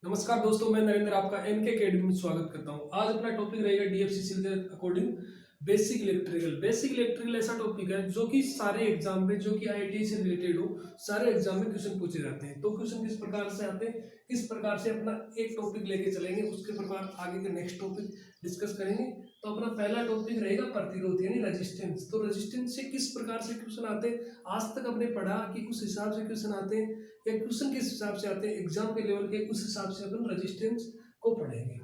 नमस्कार दोस्तों, मैं नरेंद्र आपका एनके अकेडमी में स्वागत करता हूं। आज अपना टॉपिक रहेगा डीएफसीसी के according basic electrical. Basic electrical ऐसा टॉपिक है जो कि सारे एग्जाम में, जो कि आईआईटी से रिलेटेड हो, सारे एग्जाम में क्वेश्चन पूछे जाते हैं। तो क्वेश्चन किस प्रकार से आते हैं, किस प्रकार से अपना एक टॉपिक लेके चलेंगे, उसके प्रकार आगे के नेक्स्ट टॉपिक डिस्कस करेंगे। तो अपना पहला टॉपिक रहेगा प्रतिरोध यानी रेजिस्टेंस। तो रेजिस्टेंस से किस प्रकार से क्वेश्चन आते हैं, आज तक हमने पढ़ा कि उस हिसाब से क्वेश्चन आते हैं या क्वेश्चन किस हिसाब से आते हैं एग्जाम के लेवल के, उस हिसाब से अपन रेजिस्टेंस को पढ़ेंगे।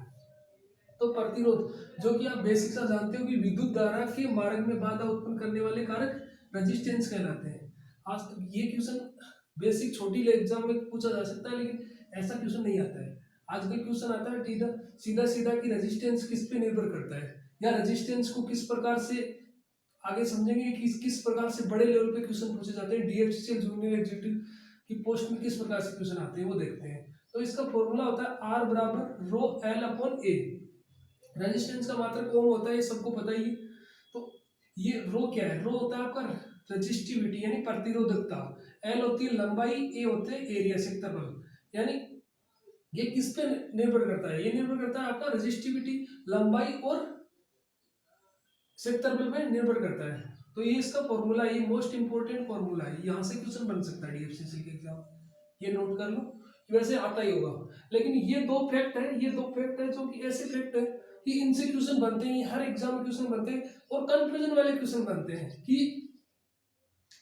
तो प्रतिरोध, जो कि आप बेसिक सा जानते हो कि विद्युत धारा के मार्ग में बाधा उत्पन्न करने वाले कारक रेजिस्टेंस कहलाते हैं। आज तक ये क्वेश्चन बेसिक छोटी एग्जाम में पूछा जा सकता है, लेकिन ऐसा क्वेश्चन नहीं आता है। आजकल क्वेश्चन आता है सीधा सीधा कि रेजिस्टेंस किस पे निर्भर करता है, या रेजिस्टेंस को किस प्रकार से आगे समझेंगे कि किस प्रकार से बड़े लेवल पे क्वेश्चन पूछे जाते हैं, डीएफसीसी जूनियर एग्जीक्यूटिव की पोस्ट में किस प्रकार से क्वेश्चन आते हैं वो देखते हैं। तो इसका फॉर्मूला होता है आर बराबर रो एल अपॉन ए। रेजिस्टेंस का मात्रक ओम होता है, ये सबको पता ही है। तो ये रो क्या है, रो होता है आपका रजिस्टिविटी यानी प्रतिरोधकता, एल होती है लंबाई, ए होते हैं एरिया क्षेत्रफल। यानी ये किस पे निर्भर करता है, ये निर्भर करता है आपका रजिस्टिविटी, लंबाई और क्षेत्रफल पे निर्भर करता है। तो ये इसका फॉर्मूला, ये मोस्ट इंपोर्टेंट फॉर्मूला है, यहाँ से क्वेश्चन बन सकता है डीएफसीसी के एग्जाम, ये नोट कर लो। वैसे आता ही होगा, लेकिन ये दो फैक्ट है, ये दो फैक्ट है जो कि ऐसे फैक्ट है कि इनसे क्वेश्चन बनते हैं, हर एग्जाम में क्वेश्चन बनते हैं और कंफ्यूजन वाले क्वेश्चन बनते हैं। कि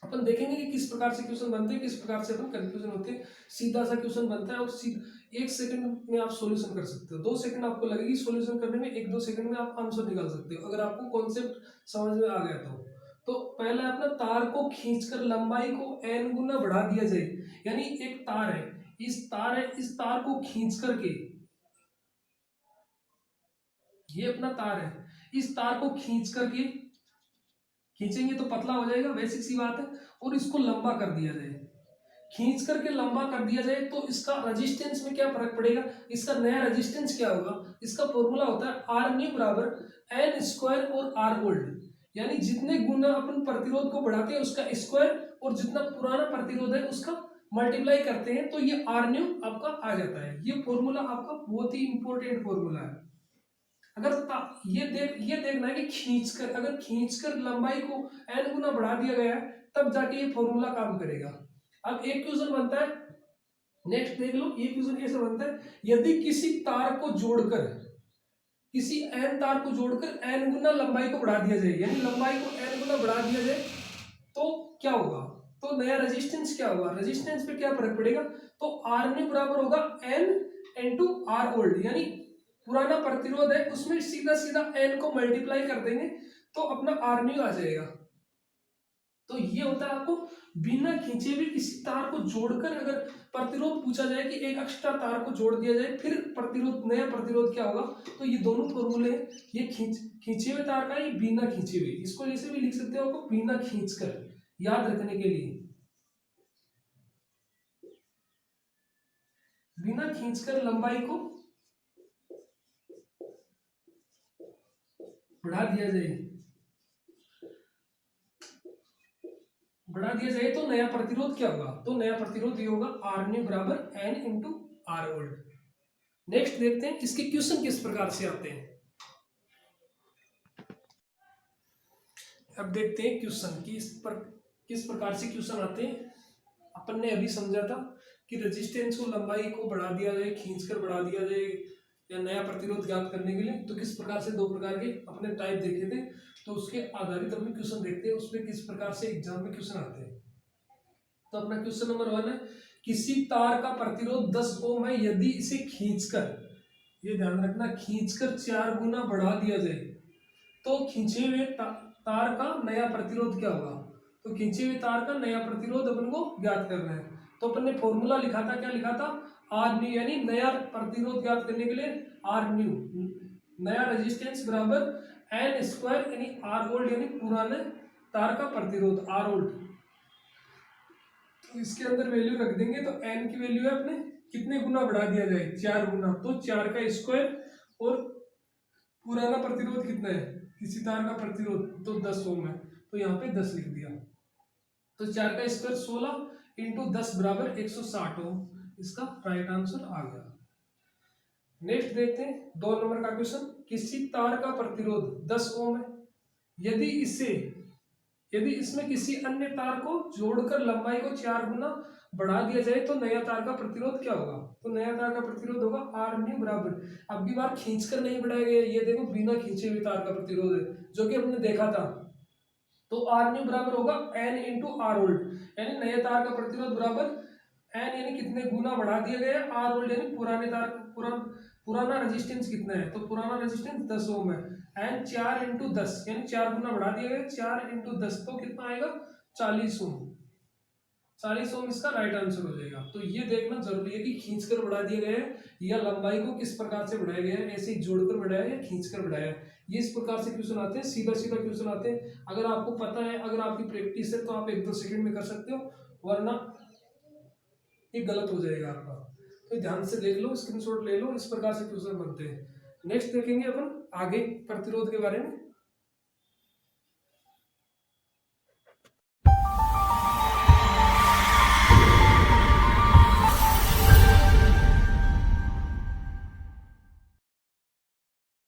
अपन देखेंगे कि किस प्रकार से क्वेश्चन बनते हैं, किस प्रकार से अपन कंफ्यूजन होते हैं। सीधा सा क्वेश्चन बनता है और सीधा 1 सेकंड में आप सॉल्यूशन कर सकते हो, 2 सेकंड आपको लगेगी सॉल्यूशन करने में, 1-2 सेकंड में आप आंसर निकाल सकते हो अगर आपको कॉन्सेप्ट समझ में आ गया तो पहले अपना तार को खींचकर लंबाई को n गुना बढ़ा दिया जाए। यानी एक तार है, इस तार को खींच करके, ये अपना तार है, इस तार को खींच करके, खींचेंगे तो पतला हो जाएगा, बेसिक सी बात है, और इसको लंबा कर दिया जाए। खींच करके लंबा कर दिया जाए तो इसका रेजिस्टेंस में क्या फर्क पड़ेगा, इसका नया रेजिस्टेंस क्या होगा। इसका फॉर्मूला होता है आर न्यू बराबर एन स्क्वायर और आर ओल्ड। यानी जितने गुना अपन प्रतिरोध को बढ़ाते हैं उसका स्क्वायर, और जितना पुराना प्रतिरोध है उसका मल्टीप्लाई करते हैं, तो ये आर न्यू आपका आ जाता है। ये फॉर्मूला आपका बहुत ही इंपॉर्टेंट फॉर्मूला है। अगर ये देखना है कि खींचकर, अगर खींचकर लंबाई को n गुना बढ़ा दिया गया है तब जाके ये फॉर्मूला काम करेगा। अब एक क्वेश्चन बनता है, नेक्स्ट देख लो, ये क्वेश्चन कैसे बनता है। यदि किसी तार को जोड़कर, किसी n तार को जोड़कर n गुना लंबाई को बढ़ा दिया जाए, यानी लंबाई को n गुना बढ़ा दिया जाए तो क्या होगा, तो नया रेजिस्टेंस क्या होगा, रेजिस्टेंस पे क्या फर्क पड़ेगा। तो आर न्यू बराबर होगा n इंटू आर ओल्ड, यानी पुराना प्रतिरोध है उसमें सीधा सीधा n को मल्टीप्लाई कर देंगे तो अपना आर न्यू आ जाएगा। तो ये होता है आपको बिना खींचे हुए किसी तार को जोड़कर अगर प्रतिरोध पूछा जाए कि एक एक्स्ट्रा तार को जोड़ दिया जाए फिर प्रतिरोध, नया प्रतिरोध क्या होगा। तो ये दोनों फॉर्मूले हैं, ये खींचे हुए तार का, ये बिना खींचे हुए, इसको जैसे भी लिख सकते हो आपको बिना खींचकर, याद रखने के लिए बिना खींचकर लंबाई को बढ़ा दिया जाए, बढ़ा दिया जाए तो नया प्रतिरोध क्या होगा, तो नया प्रतिरोध ये होगा आर न्यू बराबर N into R old. Next देखते हैं इसके क्वेश्चन किस प्रकार से आते हैं। अब देखते हैं क्वेश्चन की किस प्रकार से क्वेश्चन आते हैं। अपन ने अभी समझा था कि रेजिस्टेंस को, लंबाई को बढ़ा दिया जाए, खींचकर बढ़ा दिया जाए, या नया प्रतिरोध ज्ञात करने के लिए, तो किस प्रकार से दो प्रकार के अपने टाइप देखे थे। तो उसके आधारित अपने क्वेश्चन देखते हैं उसमें किस प्रकार से एग्जाम में क्वेश्चन आते हैं। तो अपना क्वेश्चन नंबर 1 है, किसी तार का प्रतिरोध 10 ओम है, यदि इसे खींचकर, ये ध्यान रखना, खींचकर 4 गुना बढ़ा दिया जाए तो खींचे हुए तार का नया प्रतिरोध क्या होगा। तो खींचे हुए तार का नया प्रतिरोध अपन को ज्ञात करना है। तो अपन ने फॉर्मूला लिखा था, क्या लिखा था, आर न्यू, यानी नया प्रतिरोध ज्ञात करने के लिए आर न्यू, नया रेजिस्टेंस बराबर एन स्क्वायर यानी आर ओल्ड, यानी पुराने तार का प्रतिरोध आर ओल्ड। तो इसके अंदर वैल्यू रख देंगे, तो एन की वैल्यू है अपने कितने गुना बढ़ा दिया जाए, 4 गुना, तो 4 का स्क्वायर, और पुराना प्रतिरोध कितना है किसी तार का प्रतिरोध, तो 10 ओम है, तो यहाँ पे 10 लिख दिया। तो 4 का स्क्वायर 16 इंटू 10 बराबर 160 ओम, इसका राइट आंसर आ गया। नेक्स्ट देखते हैं 2 नंबर का क्वेश्चन। किसी तार का प्रतिरोध 10 ओम है, यदि इसे यदि इसमें किसी अन्य तार को जोड़कर लंबाई को 4 गुना बढ़ा दिया जाए तो नया तार का प्रतिरोध क्या होगा? तो नया तार का प्रतिरोध होगा आर न्यू बराबर, अब की बार खींचकर नहीं बढ़ाया गया, ये देखो बिना खींचे हुए तार का प्रतिरोध है जो कि हमने देखा था। तो आर न्यू बराबर होगा एन इंटू आर ओल्ड, यानी नए तार का प्रतिरोध बराबर एन यानी कितने गुना बढ़ा दिया गया, आर ओल्ड यानी पुराने तार पुराना रेजिस्टेंस कितना है, तो पुराना रेजिस्टेंस 10 ओम है, एन 4 इंटू 10 यानी 4 गुना बढ़ा दिया गया, 4 इंटू 10 तो कितना आएगा 40 ओम। 40 ओम इसका राइट आंसर हो जाएगा। तो ये देखना जरूरी है कि खींचकर बढ़ा दिया गया है या लंबाई को किस प्रकार से बढ़ाया गया है, ऐसे ही जोड़कर बढ़ाया या खींचकर बढ़ाया है। ये इस प्रकार से क्वेश्चन आते हैं, सीधा सीधा क्वेश्चन आते हैं। अगर आपको पता है, अगर आपकी प्रैक्टिस है तो आप 1-2 सेकंड में कर सकते हो, वरना ये गलत हो जाएगा आपका। तो ध्यान से देख लो, स्क्रीनशॉट ले लो, इस प्रकार से क्वेश्चन बनते हैं। नेक्स्ट देखेंगे अपन आगे प्रतिरोध के बारे में।